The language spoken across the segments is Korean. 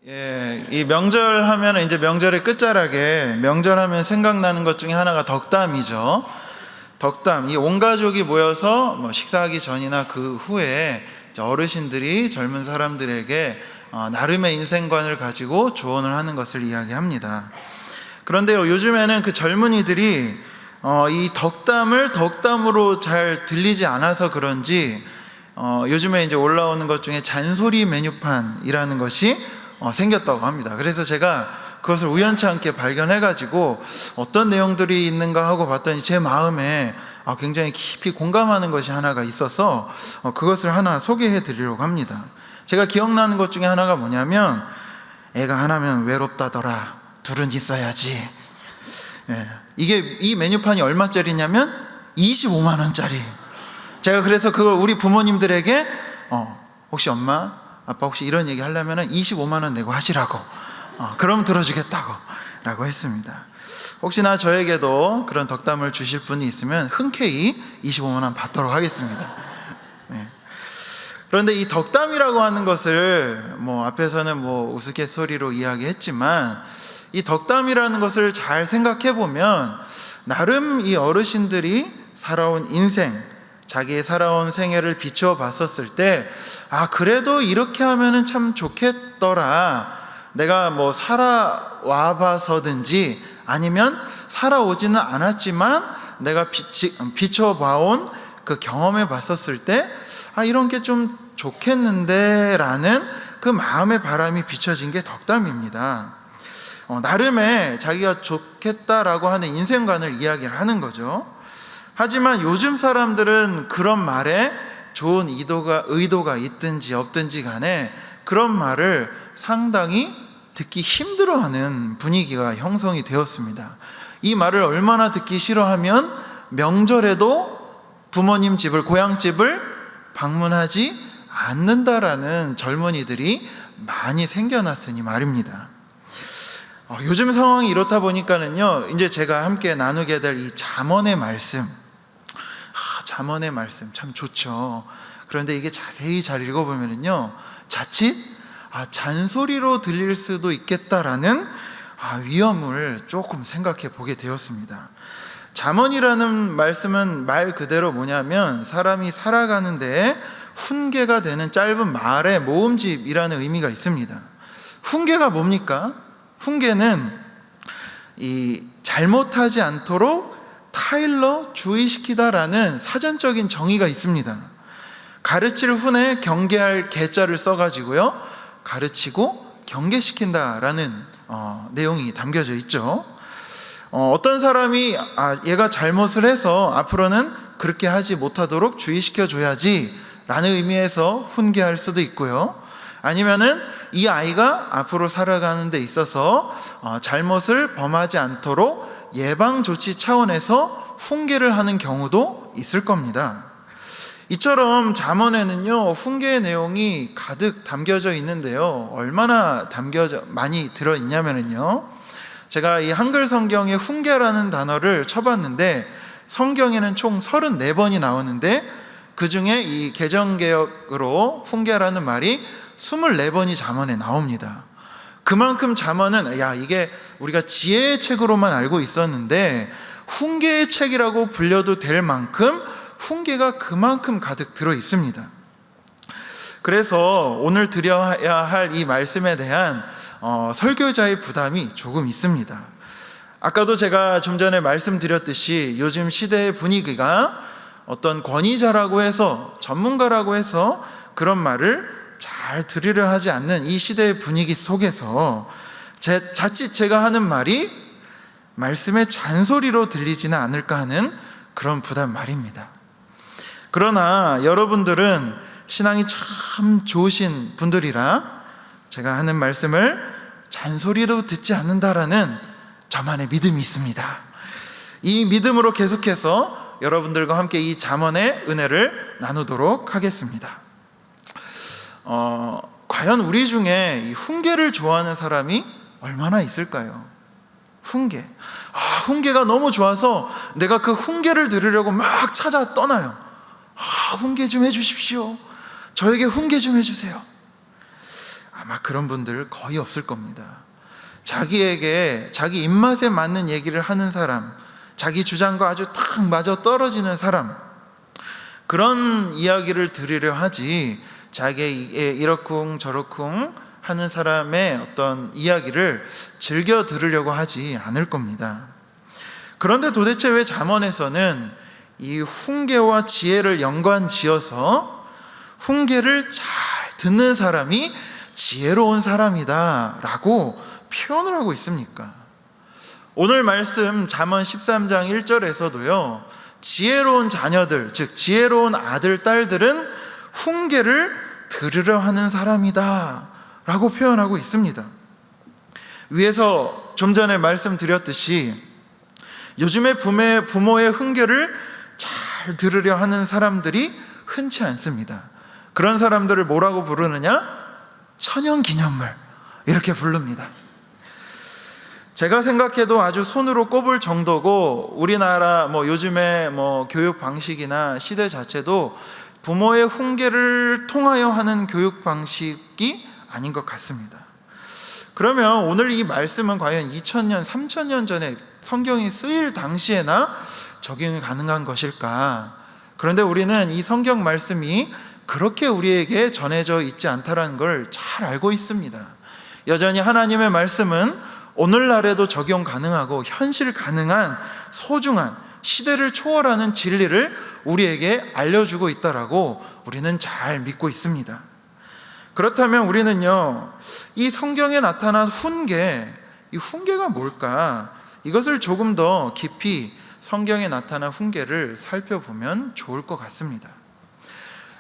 예, 이 명절 하면 이제 명절의 끝자락에 명절하면 생각나는 것 중에 하나가 덕담이죠. 덕담. 이 온 가족이 모여서 식사하기 전이나 그 후에 어르신들이 젊은 사람들에게 나름의 인생관을 가지고 조언을 하는 것을 이야기합니다. 그런데요, 요즘에는 그 젊은이들이 이 덕담을 덕담으로 잘 들리지 않아서 그런지 요즘에 이제 올라오는 것 중에 잔소리 메뉴판이라는 것이 생겼다고 합니다. 그래서 제가 그것을 우연치 않게 발견해가지고 어떤 내용들이 있는가 하고 봤더니 제 마음에 굉장히 깊이 공감하는 것이 하나가 있어서 그것을 하나 소개해 드리려고 합니다. 제가 기억나는 것 중에 하나가 뭐냐면, 애가 하나면 외롭다더라, 둘은 있어야지. 이 메뉴판이 얼마짜리냐면 25만 원짜리. 제가 그래서 그걸 우리 부모님들에게 혹시 엄마 아빠 혹시 이런 얘기 하려면 25만 원 내고 하시라고, 그럼 들어주겠다고 라고 했습니다. 혹시나 저에게도 그런 덕담을 주실 분이 있으면 흔쾌히 25만 원 받도록 하겠습니다. 그런데 이 덕담이라고 하는 것을 앞에서는 우스갯소리로 이야기했지만, 이 덕담이라는 것을 잘 생각해 보면 나름 이 어르신들이 살아온 인생, 자기의 살아온 생애를 비추어 봤었을 때, 그래도 이렇게 하면은 참 좋겠더라, 내가 살아와 봐서든지 아니면 살아오지는 않았지만 내가 비춰 봐온 그 경험해 봤었을 때 이런 게 좀 좋겠는데 라는 그 마음의 바람이 비춰진 게 덕담입니다. 나름의 자기가 좋겠다라고 하는 인생관을 이야기를 하는 거죠. 하지만 요즘 사람들은 그런 말에 좋은 의도가 있든지 없든지 간에 그런 말을 상당히 듣기 힘들어하는 분위기가 형성이 되었습니다. 이 말을 얼마나 듣기 싫어하면 명절에도 부모님 집을, 고향집을 방문하지 않는다라는 젊은이들이 많이 생겨났으니 말입니다. 요즘 상황이 이렇다 보니까는요, 이제 제가 함께 나누게 될 이 잠언의 말씀, 잠언의 말씀 참 좋죠. 그런데 이게 자세히 잘 읽어보면요, 자칫 잔소리로 들릴 수도 있겠다라는 위험을 조금 생각해 보게 되었습니다. 잠언이라는 말씀은 말 그대로 뭐냐면 사람이 살아가는 데에 훈계가 되는 짧은 말의 모음집이라는 의미가 있습니다. 훈계가 뭡니까? 훈계는 이 잘못하지 않도록 타일러 주의시키다라는 사전적인 정의가 있습니다. 가르칠 훈에 경계할 계자를 써가지고요, 가르치고 경계시킨다라는 내용이 담겨져 있죠. 어떤 사람이 얘가 잘못을 해서 앞으로는 그렇게 하지 못하도록 주의시켜 줘야지 라는 의미에서 훈계할 수도 있고요, 아니면은 이 아이가 앞으로 살아가는 데 있어서 잘못을 범하지 않도록 예방 조치 차원에서 훈계를 하는 경우도 있을 겁니다. 이처럼 잠언에는요, 훈계의 내용이 가득 담겨져 있는데요, 얼마나 많이 들어있냐면요, 제가 이 한글 성경에 훈계라는 단어를 쳐봤는데 성경에는 총 34번이 나오는데 그 중에 이 개정개혁으로 훈계라는 말이 24번이 잠언에 나옵니다. 그만큼 잠언은 이게 우리가 지혜의 책으로만 알고 있었는데 훈계의 책이라고 불려도 될 만큼 훈계가 그만큼 가득 들어 있습니다. 그래서 오늘 드려야 할 이 말씀에 대한 설교자의 부담이 조금 있습니다. 아까도 제가 좀 전에 말씀드렸듯이 요즘 시대의 분위기가 어떤 권위자라고 해서, 전문가라고 해서 그런 말을 잘 들으려 하지 않는 이 시대의 분위기 속에서 자칫 제가 하는 말이 말씀의 잔소리로 들리지는 않을까 하는 그런 부담 말입니다. 그러나 여러분들은 신앙이 참 좋으신 분들이라 제가 하는 말씀을 잔소리로 듣지 않는다라는 저만의 믿음이 있습니다. 이 믿음으로 계속해서 여러분들과 함께 이 잠언의 은혜를 나누도록 하겠습니다. 과연 우리 중에 이 훈계를 좋아하는 사람이 얼마나 있을까요? 훈계가 너무 좋아서 내가 그 훈계를 들으려고 막 찾아 떠나요. 훈계 좀 해주십시오. 저에게 훈계 좀 해주세요. 아마 그런 분들 거의 없을 겁니다. 자기에게 자기 입맛에 맞는 얘기를 하는 사람, 자기 주장과 아주 딱 맞아 떨어지는 사람, 그런 이야기를 들으려 하지 자기의 이러쿵 저러쿵 하는 사람의 어떤 이야기를 즐겨 들으려고 하지 않을 겁니다. 그런데 도대체 왜 잠언에서는 이 훈계와 지혜를 연관지어서 훈계를 잘 듣는 사람이 지혜로운 사람이다 라고 표현을 하고 있습니까? 오늘 말씀 잠언 13장 1절에서도요, 지혜로운 자녀들, 즉 지혜로운 아들, 딸들은 훈계를 들으려 하는 사람이다 라고 표현하고 있습니다. 위에서 좀 전에 말씀드렸듯이 요즘에 부모의 훈계를 잘 들으려 하는 사람들이 흔치 않습니다. 그런 사람들을 뭐라고 부르느냐? 천연기념물, 이렇게 부릅니다. 제가 생각해도 아주 손으로 꼽을 정도고, 우리나라 요즘에 교육 방식이나 시대 자체도 부모의 훈계를 통하여 하는 교육 방식이 아닌 것 같습니다. 그러면 오늘 이 말씀은 과연 2000년, 3000년 전에 성경이 쓰일 당시에나 적용이 가능한 것일까? 그런데 우리는 이 성경 말씀이 그렇게 우리에게 전해져 있지 않다는 걸 잘 알고 있습니다. 여전히 하나님의 말씀은 오늘날에도 적용 가능하고 현실 가능한 소중한 시대를 초월하는 진리를 우리에게 알려주고 있다라고 우리는 잘 믿고 있습니다. 그렇다면 우리는요, 이 성경에 나타난 훈계, 이 훈계가 뭘까? 이것을 조금 더 깊이 성경에 나타난 훈계를 살펴보면 좋을 것 같습니다.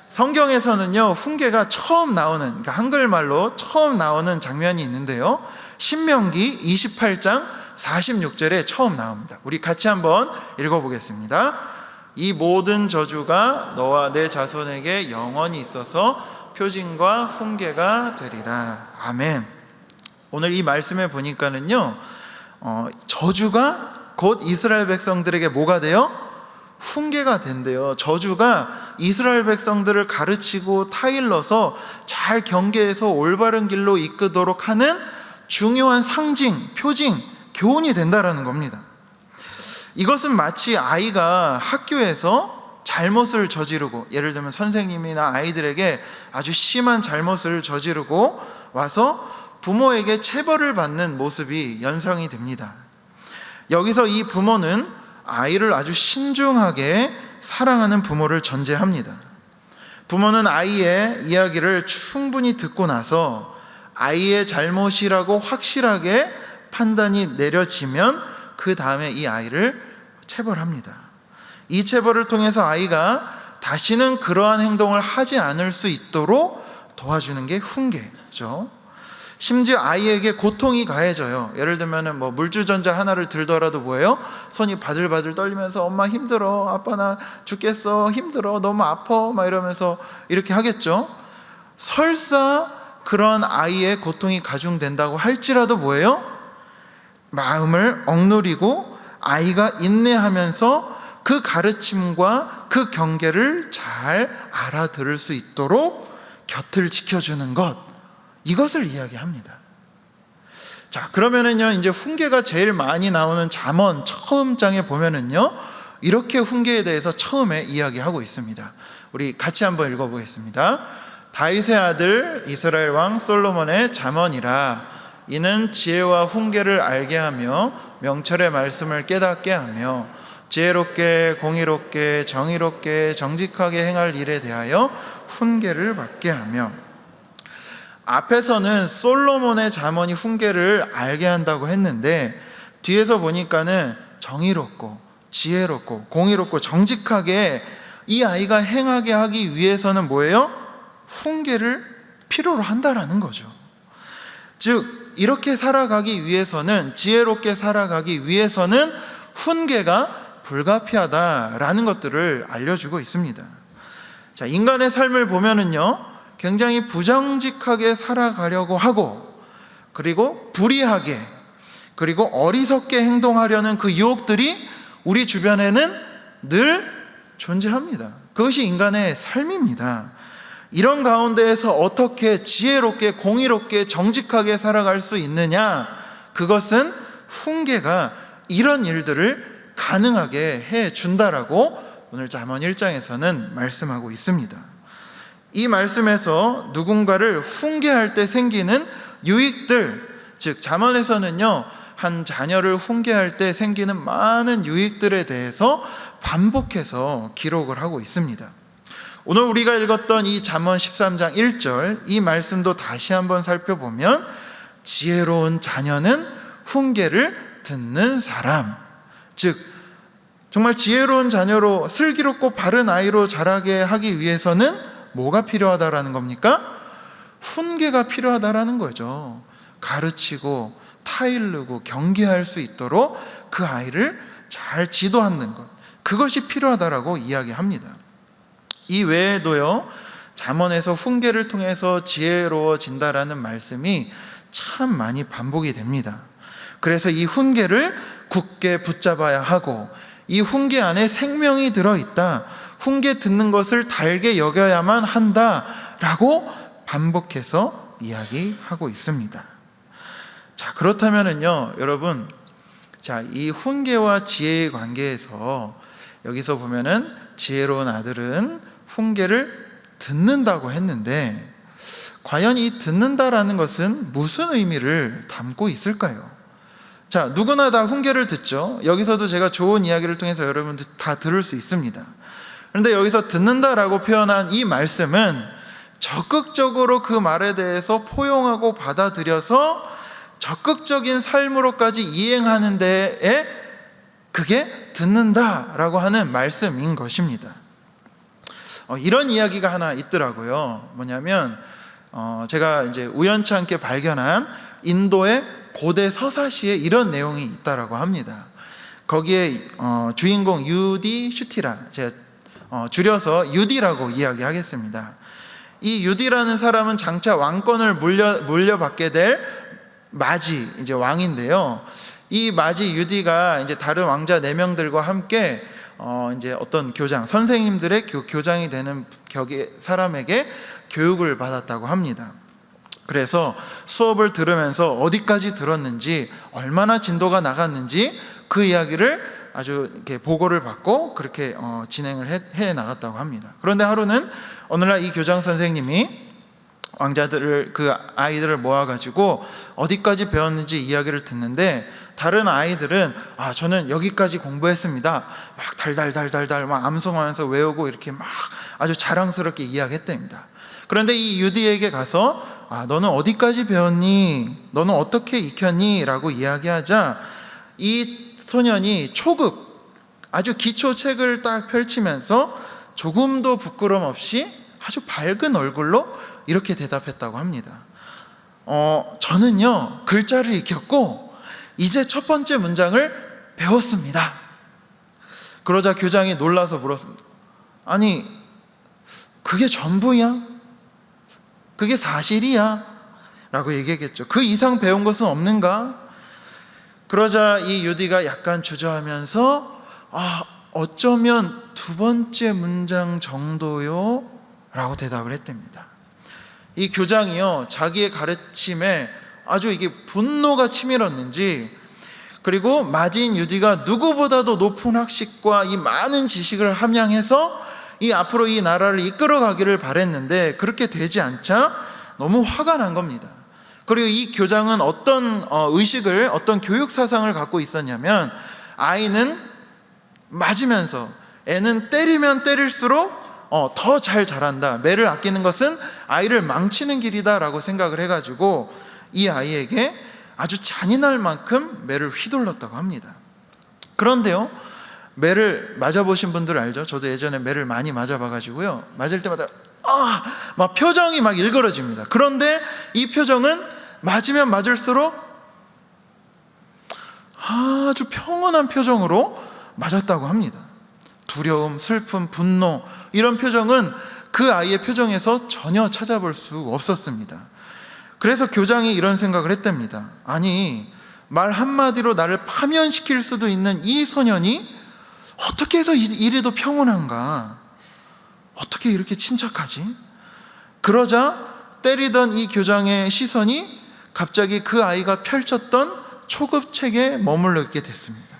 성경에서는요, 훈계가 처음 나오는, 그러니까 한글말로 처음 나오는 장면이 있는데요, 신명기 28장 46절에 처음 나옵니다. 우리 같이 한번 읽어보겠습니다. 이 모든 저주가 너와 내 자손에게 영원히 있어서 표징과 훈계가 되리라. 아멘. 오늘 이 말씀에 보니까는요, 저주가 곧 이스라엘 백성들에게 뭐가 돼요? 훈계가 된대요. 저주가 이스라엘 백성들을 가르치고 타일러서 잘 경계해서 올바른 길로 이끄도록 하는 중요한 상징, 표징, 교훈이 된다라는 겁니다. 이것은 마치 아이가 학교에서 잘못을 저지르고, 예를 들면 선생님이나 아이들에게 아주 심한 잘못을 저지르고 와서 부모에게 체벌을 받는 모습이 연상이 됩니다. 여기서 이 부모는 아이를 아주 신중하게 사랑하는 부모를 전제합니다. 부모는 아이의 이야기를 충분히 듣고 나서 아이의 잘못이라고 확실하게 판단이 내려지면 그 다음에 이 아이를 체벌합니다. 이 체벌을 통해서 아이가 다시는 그러한 행동을 하지 않을 수 있도록 도와주는 게 훈계죠. 심지어 아이에게 고통이 가해져요. 예를 들면 물주전자 하나를 들더라도 뭐예요? 손이 바들바들 떨리면서 엄마 힘들어, 아빠 나 죽겠어, 힘들어, 너무 아파, 막 이러면서 이렇게 하겠죠. 설사 그런 아이의 고통이 가중된다고 할지라도 뭐예요? 마음을 억누리고 아이가 인내하면서 그 가르침과 그 경계를 잘 알아들을 수 있도록 곁을 지켜주는 것, 이것을 이야기합니다. 자, 그러면은요, 이제 훈계가 제일 많이 나오는 잠언 처음 장에 보면은요, 이렇게 훈계에 대해서 처음에 이야기하고 있습니다. 우리 같이 한번 읽어보겠습니다. 다윗의 아들 이스라엘 왕 솔로몬의 잠언이라. 이는 지혜와 훈계를 알게 하며 명철의 말씀을 깨닫게 하며 지혜롭게 공의롭게 정의롭게 정직하게 행할 일에 대하여 훈계를 받게 하며. 앞에서는 솔로몬의 잠언이 훈계를 알게 한다고 했는데, 뒤에서 보니까는 정의롭고 지혜롭고 공의롭고 정직하게 이 아이가 행하게 하기 위해서는 뭐예요? 훈계를 필요로 한다라는 거죠. 즉 이렇게 살아가기 위해서는, 지혜롭게 살아가기 위해서는 훈계가 불가피하다라는 것들을 알려주고 있습니다. 자, 인간의 삶을 보면은요, 굉장히 부정직하게 살아가려고 하고, 그리고 불의하게, 그리고 어리석게 행동하려는 그 유혹들이 우리 주변에는 늘 존재합니다. 그것이 인간의 삶입니다. 이런 가운데에서 어떻게 지혜롭게 공의롭게 정직하게 살아갈 수 있느냐? 그것은 훈계가 이런 일들을 가능하게 해준다라고 오늘 잠언 1장에서는 말씀하고 있습니다. 이 말씀에서 누군가를 훈계할 때 생기는 유익들, 즉 잠언에서는요, 한 자녀를 훈계할 때 생기는 많은 유익들에 대해서 반복해서 기록을 하고 있습니다. 오늘 우리가 읽었던 이 잠언 13장 1절 이 말씀도 다시 한번 살펴보면 지혜로운 자녀는 훈계를 듣는 사람, 즉 정말 지혜로운 자녀로 슬기롭고 바른 아이로 자라게 하기 위해서는 뭐가 필요하다라는 겁니까? 훈계가 필요하다라는 거죠. 가르치고 타일르고 경계할 수 있도록 그 아이를 잘 지도하는 것, 그것이 필요하다라고 이야기합니다. 이 외에도요, 잠언에서 훈계를 통해서 지혜로워진다라는 말씀이 참 많이 반복이 됩니다. 그래서 이 훈계를 굳게 붙잡아야 하고 이 훈계 안에 생명이 들어있다, 훈계 듣는 것을 달게 여겨야만 한다라고 반복해서 이야기하고 있습니다. 자, 그렇다면은요, 여러분, 자, 이 훈계와 지혜의 관계에서 여기서 보면은 지혜로운 아들은 훈계를 듣는다고 했는데, 과연 이 듣는다라는 것은 무슨 의미를 담고 있을까요? 자, 누구나 다 훈계를 듣죠. 여기서도 제가 좋은 이야기를 통해서 여러분들 다 들을 수 있습니다. 그런데 여기서 듣는다라고 표현한 이 말씀은 적극적으로 그 말에 대해서 포용하고 받아들여서 적극적인 삶으로까지 이행하는 데에 그게 듣는다라고 하는 말씀인 것입니다. 이런 이야기가 하나 있더라고요. 뭐냐면 제가 이제 우연치 않게 발견한 인도의 고대 서사시에 이런 내용이 있다라고 합니다. 거기에 주인공 유디 슈티라, 제가 줄여서 유디라고 이야기하겠습니다. 이 유디라는 사람은 장차 왕권을 물려받게 될 마지, 이제 왕인데요. 이 마지 유디가 이제 다른 왕자 4명들과 함께 이제 어떤 교장, 선생님들의 교장이 되는 사람에게 교육을 받았다고 합니다. 그래서 수업을 들으면서 어디까지 들었는지, 얼마나 진도가 나갔는지 그 이야기를 아주 이렇게 보고를 받고 그렇게 진행을 해 나갔다고 합니다. 그런데 하루는 오늘날 이 교장 선생님이 왕자들을, 그 아이들을 모아가지고 어디까지 배웠는지 이야기를 듣는데, 다른 아이들은 저는 여기까지 공부했습니다, 막 달달달달달 막 암송하면서 외우고 이렇게 막 아주 자랑스럽게 이야기했답니다. 그런데 이 유디에게 가서 너는 어디까지 배웠니? 너는 어떻게 익혔니? 라고 이야기하자 이 소년이 초급, 아주 기초 책을 딱 펼치면서 조금도 부끄럼 없이 아주 밝은 얼굴로 이렇게 대답했다고 합니다. 저는요, 글자를 익혔고 이제 첫 번째 문장을 배웠습니다. 그러자 교장이 놀라서 물었습니다. 아니, 그게 전부야? 그게 사실이야? 라고 얘기했겠죠. 그 이상 배운 것은 없는가? 그러자 이 유디가 약간 주저하면서 어쩌면 두 번째 문장 정도요? 라고 대답을 했답니다. 이 교장이요, 자기의 가르침에 아주 이게 분노가 치밀었는지, 그리고 마지인 유디가 누구보다도 높은 학식과 이 많은 지식을 함양해서 이 앞으로 이 나라를 이끌어가기를 바랬는데 그렇게 되지 않자 너무 화가 난 겁니다. 그리고 이 교장은 어떤 의식을, 어떤 교육 사상을 갖고 있었냐면, 아이는 맞으면서, 애는 때리면 때릴수록 더 잘 자란다, 매를 아끼는 것은 아이를 망치는 길이다 라고 생각을 해가지고 이 아이에게 아주 잔인할 만큼 매를 휘둘렀다고 합니다. 그런데요, 매를 맞아보신 분들 알죠? 저도 예전에 매를 많이 맞아봐가지고요, 맞을 때마다 막 표정이 막 일그러집니다. 그런데 이 표정은 맞으면 맞을수록 아주 평온한 표정으로 맞았다고 합니다. 두려움, 슬픔, 분노, 이런 표정은 그 아이의 표정에서 전혀 찾아볼 수 없었습니다. 그래서 교장이 이런 생각을 했답니다. 아니, 말 한마디로 나를 파면시킬 수도 있는 이 소년이 어떻게 해서 이래도 평온한가? 어떻게 이렇게 침착하지? 그러자 때리던 이 교장의 시선이 갑자기 그 아이가 펼쳤던 초급책에 머물러 있게 됐습니다.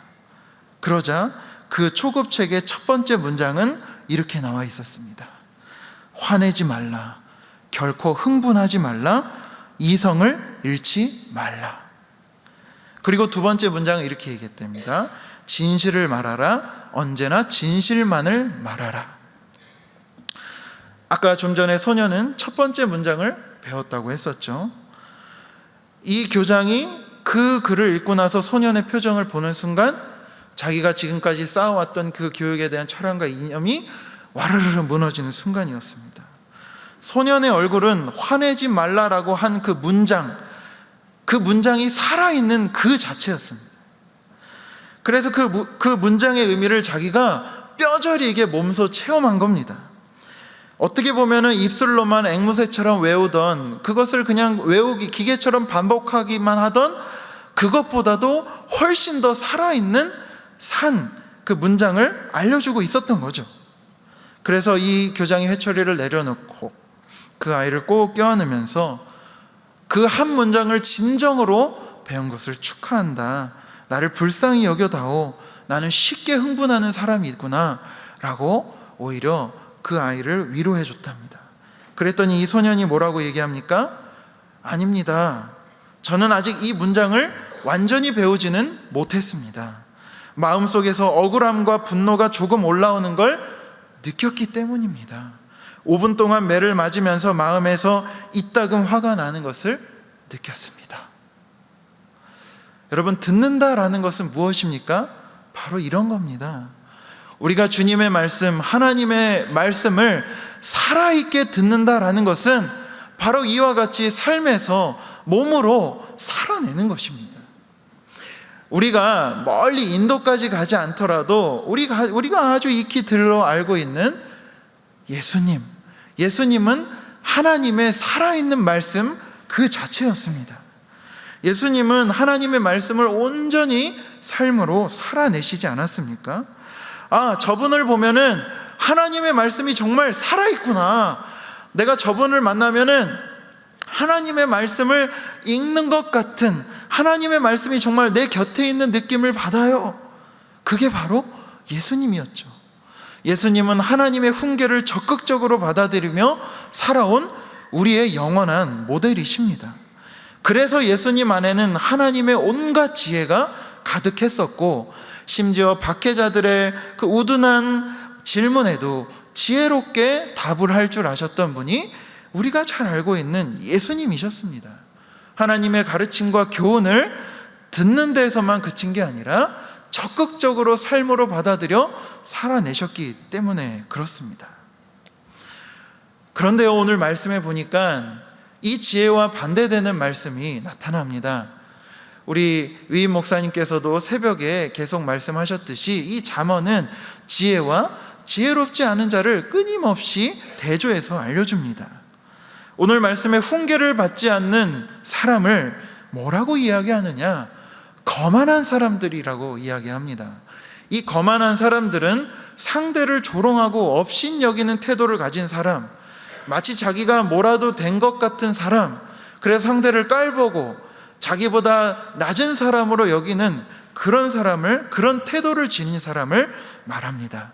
그러자 그 초급책의 첫 번째 문장은 이렇게 나와 있었습니다. 화내지 말라. 결코 흥분하지 말라. 이성을 잃지 말라. 그리고 두 번째 문장은 이렇게 얘기했답니다. 진실을 말하라. 언제나 진실만을 말하라. 아까 좀 전에 소녀는 첫 번째 문장을 배웠다고 했었죠. 이 교장이 그 글을 읽고 나서 소년의 표정을 보는 순간 자기가 지금까지 쌓아왔던 그 교육에 대한 철학과 이념이 와르르 무너지는 순간이었습니다. 소년의 얼굴은 화내지 말라라고 한 그 문장이 살아있는 그 자체였습니다. 그래서 그 문장의 의미를 자기가 뼈저리게 몸소 체험한 겁니다. 어떻게 보면은 입술로만 앵무새처럼 외우던, 그것을 그냥 외우기 기계처럼 반복하기만 하던 그것보다도 훨씬 더 살아있는 그 문장을 알려주고 있었던 거죠. 그래서 이 교장이 회초리를 내려놓고 그 아이를 꼭 껴안으면서 그 한 문장을 진정으로 배운 것을 축하한다. 나를 불쌍히 여겨다오. 나는 쉽게 흥분하는 사람이구나 라고 오히려 그 아이를 위로해 줬답니다. 그랬더니 이 소년이 뭐라고 얘기합니까? 아닙니다. 저는 아직 이 문장을 완전히 배우지는 못했습니다. 마음속에서 억울함과 분노가 조금 올라오는 걸 느꼈기 때문입니다. 5분 동안 매를 맞으면서 마음에서 이따금 화가 나는 것을 느꼈습니다. 여러분, 듣는다라는 것은 무엇입니까? 바로 이런 겁니다. 우리가 주님의 말씀, 하나님의 말씀을 살아있게 듣는다라는 것은 바로 이와 같이 삶에서 몸으로 살아내는 것입니다. 우리가 멀리 인도까지 가지 않더라도 우리가 아주 익히 들어 알고 있는 예수님은 하나님의 살아있는 말씀 그 자체였습니다. 예수님은 하나님의 말씀을 온전히 삶으로 살아내시지 않았습니까? 저분을 보면은 하나님의 말씀이 정말 살아있구나. 내가 저분을 만나면은 하나님의 말씀을 읽는 것 같은, 하나님의 말씀이 정말 내 곁에 있는 느낌을 받아요. 그게 바로 예수님이었죠. 예수님은 하나님의 훈계를 적극적으로 받아들이며 살아온 우리의 영원한 모델이십니다. 그래서 예수님 안에는 하나님의 온갖 지혜가 가득했었고, 심지어 박해자들의 그 우둔한 질문에도 지혜롭게 답을 할 줄 아셨던 분이 우리가 잘 알고 있는 예수님이셨습니다. 하나님의 가르침과 교훈을 듣는 데에서만 그친 게 아니라 적극적으로 삶으로 받아들여 살아내셨기 때문에 그렇습니다. 그런데요, 오늘 말씀에 보니까 이 지혜와 반대되는 말씀이 나타납니다. 우리 위임 목사님께서도 새벽에 계속 말씀하셨듯이 이 잠언은 지혜와 지혜롭지 않은 자를 끊임없이 대조해서 알려줍니다. 오늘 말씀에 훈계를 받지 않는 사람을 뭐라고 이야기하느냐? 거만한 사람들이라고 이야기합니다. 이 거만한 사람들은 상대를 조롱하고 업신 여기는 태도를 가진 사람, 마치 자기가 뭐라도 된 것 같은 사람, 그래서 상대를 깔보고 자기보다 낮은 사람으로 여기는 그런 태도를 지닌 사람을 말합니다.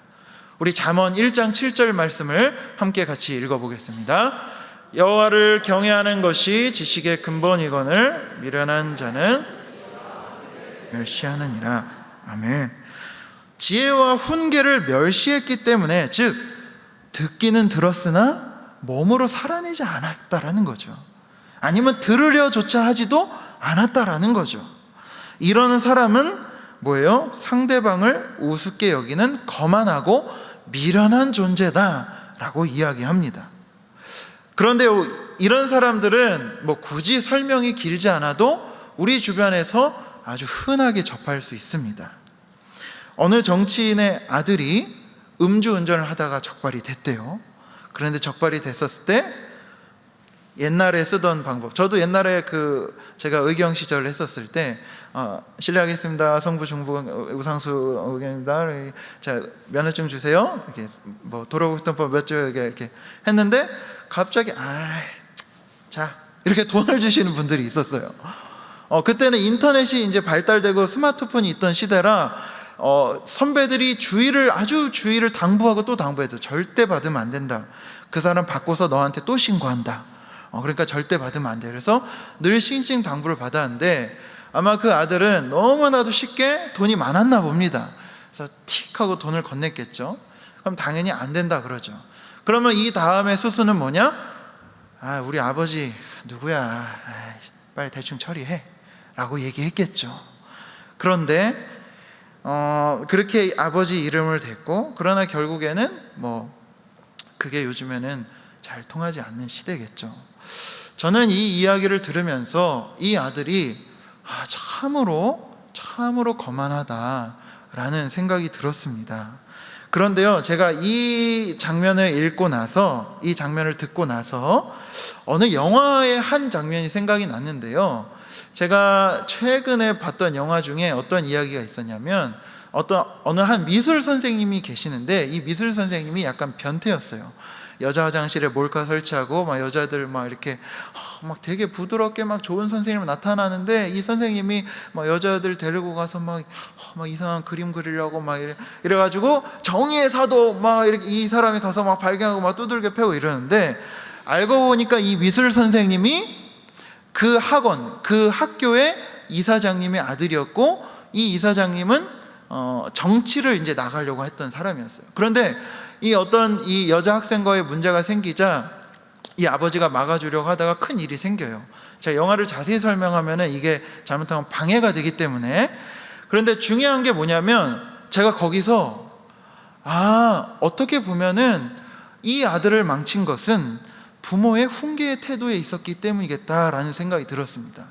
우리 잠언 1장 7절 말씀을 함께 같이 읽어보겠습니다. 여호와를 경외하는 것이 지식의 근본이거늘 미련한 자는 멸시하느니라. 아멘. 지혜와 훈계를 멸시했기 때문에, 즉 듣기는 들었으나 몸으로 살아내지 않았다라는 거죠. 아니면 들으려조차 하지도 않았다라는 거죠. 이러는 사람은 뭐예요? 상대방을 우습게 여기는 거만하고 미련한 존재다라고 이야기합니다. 그런데 이런 사람들은 굳이 설명이 길지 않아도 우리 주변에서 아주 흔하게 접할 수 있습니다. 어느 정치인의 아들이 음주운전을 하다가 적발이 됐대요. 그런데 적발이 됐었을 때 옛날에 쓰던 방법. 저도 옛날에 제가 의경 시절을 했었을 때 실례하겠습니다. 성부 중부 우상수 의견입니다. 자, 면허증 주세요. 이렇게 뭐 도로교통법 몇 조 이렇게 했는데 갑자기 자 이렇게 돈을 주시는 분들이 있었어요. 그때는 인터넷이 이제 발달되고 스마트폰이 있던 시대라 선배들이 아주 주의를 당부하고 또 당부해서 절대 받으면 안 된다. 그 사람 바꿔서 너한테 또 신고한다. 그러니까 절대 받으면 안 돼. 그래서 늘 싱싱 당부를 받았는데 아마 그 아들은 너무나도 쉽게 돈이 많았나 봅니다. 그래서 틱 하고 돈을 건넸겠죠. 그럼 당연히 안 된다 그러죠. 그러면 이 다음에 수순은 뭐냐? 우리 아버지 누구야? 빨리 대충 처리해 라고 얘기했겠죠. 그런데 그렇게 아버지 이름을 댔고, 그러나 결국에는 그게 요즘에는 잘 통하지 않는 시대겠죠. 저는 이 이야기를 들으면서 이 아들이 참으로 거만하다라는 생각이 들었습니다. 그런데요, 제가 이 장면을 이 장면을 듣고 나서 어느 영화의 한 장면이 생각이 났는데요. 제가 최근에 봤던 영화 중에 어떤 이야기가 있었냐면, 어느 한 미술 선생님이 계시는데 이 미술 선생님이 약간 변태였어요. 여자 화장실에 몰카 설치하고 여자들 이렇게 되게 부드럽게 좋은 선생님이 나타나는데, 이 선생님이 여자들 데리고 가서 이상한 그림 그리려고 이래가지고 정의의 사도 이렇게 이 사람이 가서 발견하고 두들겨 패고 이러는데, 알고 보니까 이 미술 선생님이 그 학교의 이사장님의 아들이었고, 이 이사장님은 정치를 이제 나가려고 했던 사람이었어요. 그런데 이 여자 학생과의 문제가 생기자 이 아버지가 막아주려고 하다가 큰 일이 생겨요. 제가 영화를 자세히 설명하면 이게 잘못하면 방해가 되기 때문에. 그런데 중요한 게 뭐냐면, 제가 거기서 어떻게 보면은 이 아들을 망친 것은 부모의 훈계의 태도에 있었기 때문이겠다라는 생각이 들었습니다.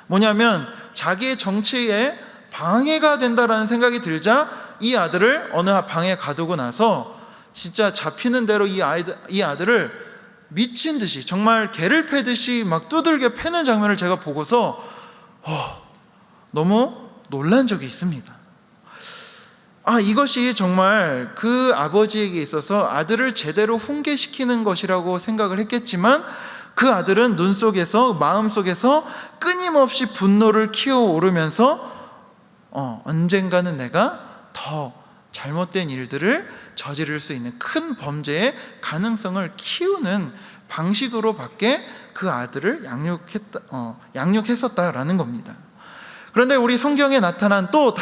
뭐냐면 자기의 정치에 방해가 된다라는 생각이 들자 이 아들을 어느 방에 가두고 나서 진짜 잡히는 대로 이 아들을 미친 듯이, 정말 개를 패듯이 두들겨 패는 장면을 제가 보고서 너무 놀란 적이 있습니다. 이것이 정말 그 아버지에게 있어서 아들을 제대로 훈계시키는 것이라고 생각을 했겠지만, 그 아들은 마음속에서 끊임없이 분노를 키워오르면서 언젠가는 내가 더 잘못된 일들을 저지를 수 있는 큰 범죄의 가능성을 키우는 방식으로밖에 그 아들을 양육했었다라는 겁니다. 그런데 우리 성경에 나타난 또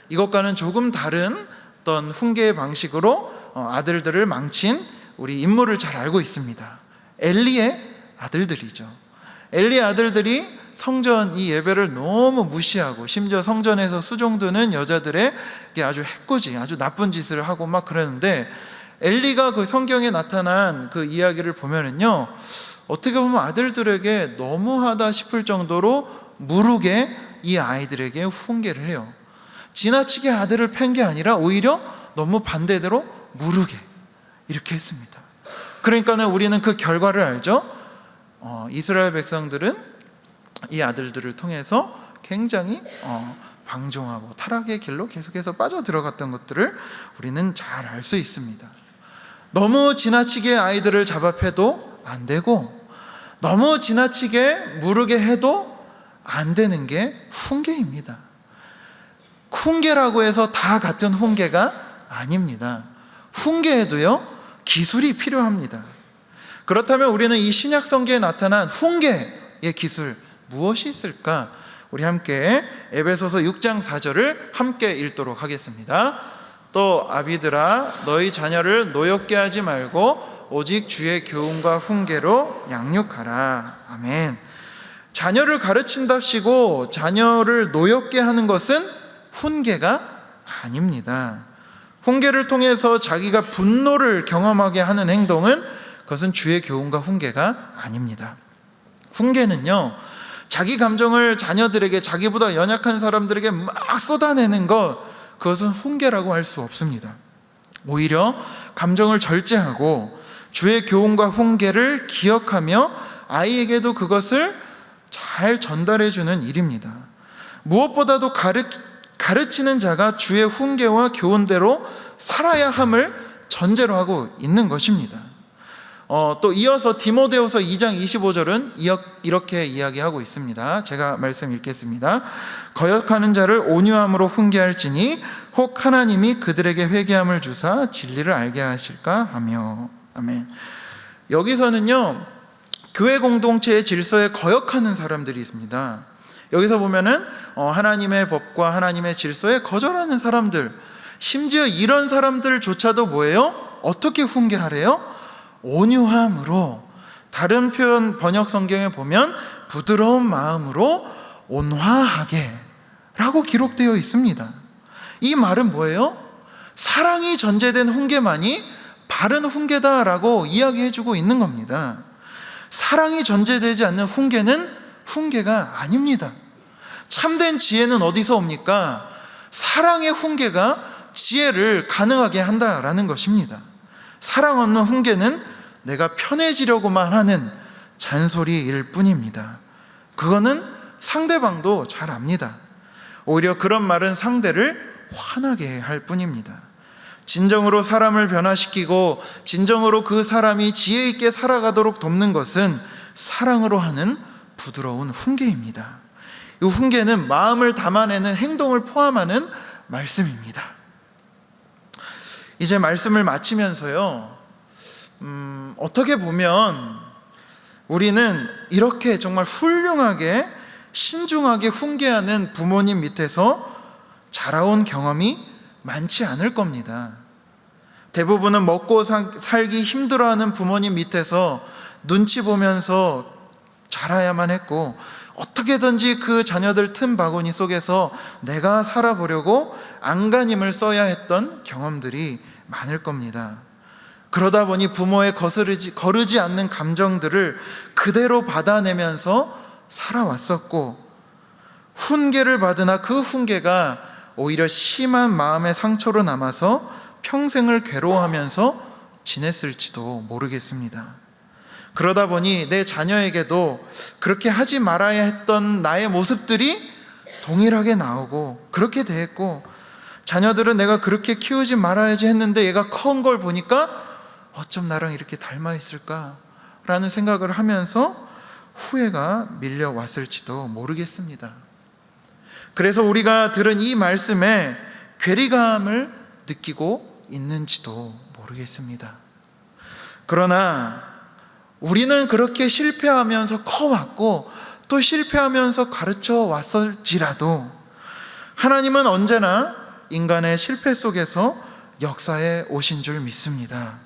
이것과는 조금 다른 어떤 훈계의 방식으로 아들들을 망친 우리 인물을 잘 알고 있습니다. 엘리의 아들들이죠. 엘리의 아들들이 성전 이 예배를 너무 무시하고, 심지어 성전에서 수종드는 여자들의 아주 해코지, 아주 나쁜 짓을 하고 그러는데, 엘리가 그 성경에 나타난 그 이야기를 보면은요, 어떻게 보면 아들들에게 너무하다 싶을 정도로 무르게 이 아이들에게 훈계를 해요. 지나치게 아들을 팬 게 아니라 오히려 너무 반대대로 무르게 이렇게 했습니다. 그러니까는 우리는 그 결과를 알죠. 이스라엘 백성들은 이 아들들을 통해서 굉장히 방종하고 타락의 길로 계속해서 빠져들어갔던 것들을 우리는 잘 알 수 있습니다. 너무 지나치게 아이들을 잡아패도 안 되고, 너무 지나치게 무르게 해도 안 되는 게 훈계입니다. 훈계라고 해서 다 같은 훈계가 아닙니다. 훈계에도요, 기술이 필요합니다. 그렇다면 우리는 이 신약 성경에 나타난 훈계의 기술 무엇이 있을까? 우리 함께 에베소서 6장 4절을 함께 읽도록 하겠습니다. 또 아비들아, 너희 자녀를 노엽게 하지 말고 오직 주의 교훈과 훈계로 양육하라. 아멘. 자녀를 가르친답시고 자녀를 노엽게 하는 것은 훈계가 아닙니다. 훈계를 통해서 자기가 분노를 경험하게 하는 행동은, 그것은 주의 교훈과 훈계가 아닙니다. 훈계는요, 자기 감정을 자녀들에게, 자기보다 연약한 사람들에게 쏟아내는 것, 그것은 훈계라고 할 수 없습니다. 오히려 감정을 절제하고 주의 교훈과 훈계를 기억하며 아이에게도 그것을 잘 전달해 주는 일입니다. 무엇보다도 가르치는 자가 주의 훈계와 교훈대로 살아야 함을 전제로 하고 있는 것입니다. 또 이어서 디모데후서 2장 25절은 이렇게 이야기하고 있습니다. 제가 말씀 읽겠습니다. 거역하는 자를 온유함으로 훈계할지니 혹 하나님이 그들에게 회개함을 주사 진리를 알게 하실까 하며. 아멘. 여기서는요, 교회 공동체의 질서에 거역하는 사람들이 있습니다. 여기서 보면은 하나님의 법과 하나님의 질서에 거절하는 사람들, 심지어 이런 사람들조차도 뭐예요? 어떻게 훈계하래요? 온유함으로, 다른 표현 번역 성경에 보면 부드러운 마음으로 온화하게 라고 기록되어 있습니다. 이 말은 뭐예요? 사랑이 전제된 훈계만이 바른 훈계다라고 이야기해주고 있는 겁니다. 사랑이 전제되지 않는 훈계는 훈계가 아닙니다. 참된 지혜는 어디서 옵니까? 사랑의 훈계가 지혜를 가능하게 한다라는 것입니다. 사랑 없는 훈계는 내가 편해지려고만 하는 잔소리일 뿐입니다. 그거는 상대방도 잘 압니다. 오히려 그런 말은 상대를 화나게 할 뿐입니다. 진정으로 사람을 변화시키고 진정으로 그 사람이 지혜 있게 살아가도록 돕는 것은 사랑으로 하는 부드러운 훈계입니다. 이 훈계는 마음을 담아내는 행동을 포함하는 말씀입니다. 이제 말씀을 마치면서요, 어떻게 보면 우리는 이렇게 정말 훌륭하게 신중하게 훈계하는 부모님 밑에서 자라온 경험이 많지 않을 겁니다. 대부분은 먹고 살기 힘들어하는 부모님 밑에서 눈치 보면서 자라야만 했고, 어떻게든지 그 자녀들 틈 바구니 속에서 내가 살아보려고 안간힘을 써야 했던 경험들이 많을 겁니다. 그러다 보니 부모의 거르지 않는 감정들을 그대로 받아내면서 살아왔었고, 훈계를 받으나 그 훈계가 오히려 심한 마음의 상처로 남아서 평생을 괴로워하면서 지냈을지도 모르겠습니다. 그러다 보니 내 자녀에게도 그렇게 하지 말아야 했던 나의 모습들이 동일하게 나오고 그렇게 대했고, 자녀들은 내가 그렇게 키우지 말아야지 했는데 얘가 커온 걸 보니까 어쩜 나랑 이렇게 닮아 있을까? 라는 생각을 하면서 후회가 밀려왔을지도 모르겠습니다. 그래서 우리가 들은 이 말씀에 괴리감을 느끼고 있는지도 모르겠습니다. 그러나 우리는 그렇게 실패하면서 커왔고 또 실패하면서 가르쳐 왔을지라도 하나님은 언제나 인간의 실패 속에서 역사에 오신 줄 믿습니다.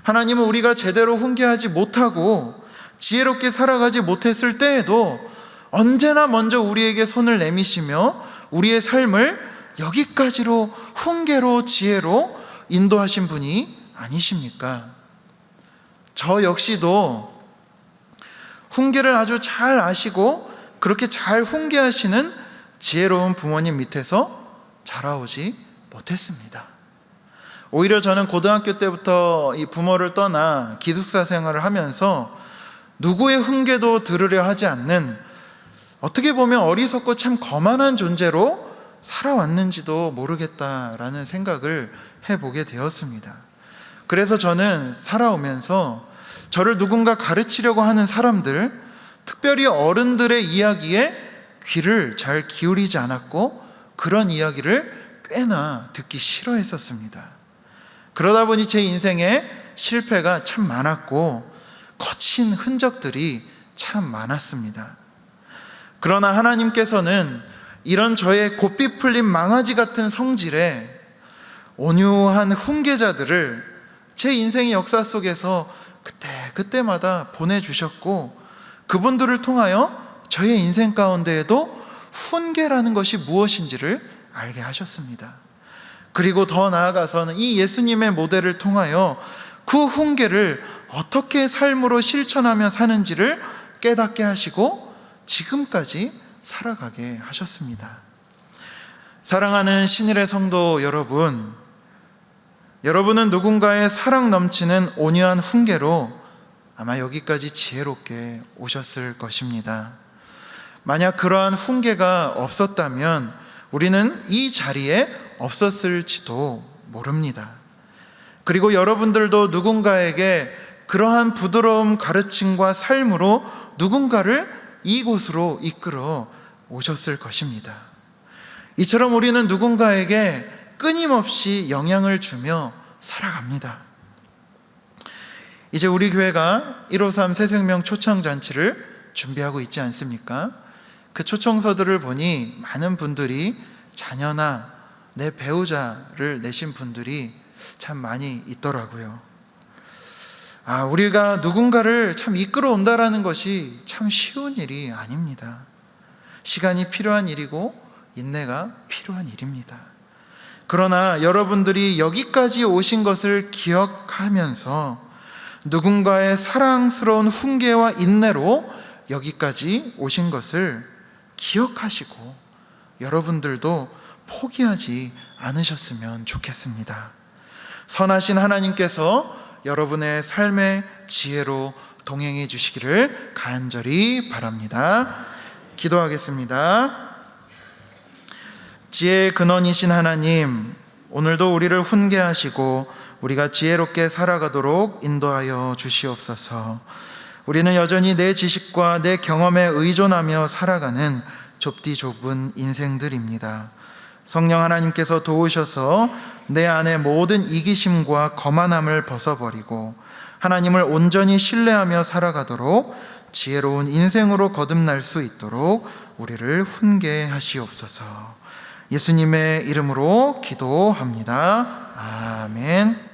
하나님은 우리가 제대로 훈계하지 못하고 지혜롭게 살아가지 못했을 때에도 언제나 먼저 우리에게 손을 내미시며 우리의 삶을 여기까지로 훈계로 지혜로 인도하신 분이 아니십니까? 저 역시도 훈계를 아주 잘 아시고 그렇게 잘 훈계하시는 지혜로운 부모님 밑에서 자라오지 못했습니다. 오히려 저는 고등학교 때부터 이 부모를 떠나 기숙사 생활을 하면서 누구의 훈계도 들으려 하지 않는, 어떻게 보면 어리석고 참 거만한 존재로 살아왔는지도 모르겠다라는 생각을 해보게 되었습니다. 그래서 저는 살아오면서 저를 누군가 가르치려고 하는 사람들, 특별히 어른들의 이야기에 귀를 잘 기울이지 않았고 그런 이야기를 꽤나 듣기 싫어했었습니다. 그러다 보니 제 인생에 실패가 참 많았고 거친 흔적들이 참 많았습니다. 그러나 하나님께서는 이런 저의 고삐 풀린 망아지 같은 성질에 온유한 훈계자들을 제 인생의 역사 속에서 그때마다 보내주셨고, 그분들을 통하여 저의 인생 가운데에도 훈계라는 것이 무엇인지를 알게 하셨습니다. 그리고 더 나아가서는 이 예수님의 모델을 통하여 그 훈계를 어떻게 삶으로 실천하며 사는지를 깨닫게 하시고 지금까지 살아가게 하셨습니다. 사랑하는 신일의 성도 여러분, 여러분은 누군가의 사랑 넘치는 온유한 훈계로 아마 여기까지 지혜롭게 오셨을 것입니다. 만약 그러한 훈계가 없었다면 우리는 이 자리에 없었을지도 모릅니다. 그리고 여러분들도 누군가에게 그러한 부드러운 가르침과 삶으로 누군가를 이곳으로 이끌어 오셨을 것입니다. 이처럼 우리는 누군가에게 끊임없이 영향을 주며 살아갑니다. 이제 우리 교회가 153 새생명 초청잔치를 준비하고 있지 않습니까? 그 초청서들을 보니 많은 분들이 자녀나 내 배우자를 내신 분들이 참 많이 있더라고요. 우리가 누군가를 참 이끌어 온다라는 것이 참 쉬운 일이 아닙니다. 시간이 필요한 일이고 인내가 필요한 일입니다. 그러나 여러분들이 여기까지 오신 것을 기억하면서 누군가의 사랑스러운 훈계와 인내로 여기까지 오신 것을 기억하시고 여러분들도 포기하지 않으셨으면 좋겠습니다. 선하신 하나님께서 여러분의 삶의 지혜로 동행해 주시기를 간절히 바랍니다. 기도하겠습니다. 지혜의 근원이신 하나님, 오늘도 우리를 훈계하시고 우리가 지혜롭게 살아가도록 인도하여 주시옵소서. 우리는 여전히 내 지식과 내 경험에 의존하며 살아가는 좁디 좁은 인생들입니다. 성령 하나님께서 도우셔서 내 안에 모든 이기심과 거만함을 벗어버리고 하나님을 온전히 신뢰하며 살아가도록 지혜로운 인생으로 거듭날 수 있도록 우리를 훈계하시옵소서. 예수님의 이름으로 기도합니다. 아멘.